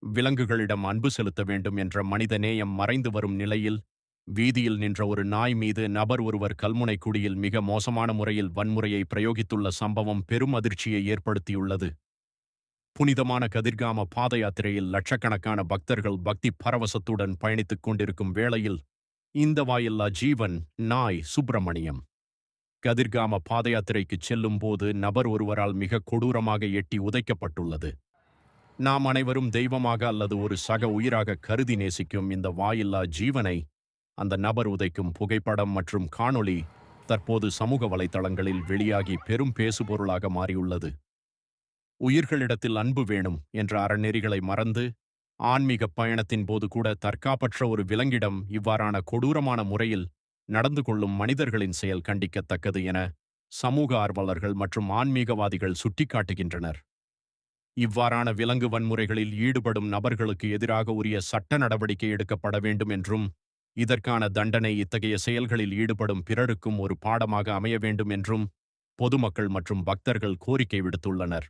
விலங்குகளிடம் அன்பு செலுத்த வேண்டும் என்ற மனித நேயம் மறைந்து வரும் நிலையில், வீதியில் நின்ற ஒரு நாய் மீது நபர் ஒருவர் கல்முனைக்குடியில் மிக மோசமான முறையில் வன்முறையை பிரயோகித்துள்ள சம்பவம் பெரும் அதிர்ச்சியை ஏற்படுத்தியுள்ளது. புனிதமான கதிர்காம பாத யாத்திரையில் லட்சக்கணக்கான பக்தர்கள் பக்தி பரவசத்துடன் பயணித்துக் கொண்டிருக்கும் வேளையில், இந்த வாயில்லா ஜீவன் நாய் சுப்பிரமணியம் கதிர்காம பாத யாத்திரைக்குச் செல்லும் போது நபர் ஒருவரால் மிக கொடூரமாக எட்டி உதைக்கப்பட்டுள்ளது. நாம் அனைவரும் தெய்வமாக அல்லது ஒரு சக உயிராக கருதி நேசிக்கும் இந்த வாயில்லா ஜீவனை அந்த நபர் உதைக்கும் புகைப்படம் மற்றும் காணொளி தற்போது சமூக வலைதளங்களில் வெளியாகி பெரும் பேசுபொருளாக மாறியுள்ளது. உயிர்களிடத்தில் அன்பு வேணும் என்ற அறநெறிகளை மறந்து, ஆன்மீக பயணத்தின் போது கூட தற்காப்பற்ற ஒரு விலங்கிடம் இவ்வாறான கொடூரமான முறையில் நடந்து கொள்ளும் மனிதர்களின் செயல் கண்டிக்கத்தக்கது என சமூக ஆர்வலர்கள் மற்றும் ஆன்மீகவாதிகள் சுட்டிக்காட்டுகின்றனர். இவ்வாறான விலங்கு வன்முறைகளில் ஈடுபடும் நபர்களுக்கு எதிராக உரிய சட்ட நடவடிக்கை எடுக்கப்பட வேண்டும் என்றும், இதற்கான தண்டனை இத்தகைய செயல்களில் ஈடுபடும் பிறருக்கும் ஒரு பாடமாக அமைய வேண்டும் என்றும் பொதுமக்கள் மற்றும் பக்தர்கள் கோரிக்கை விடுத்துள்ளனர்.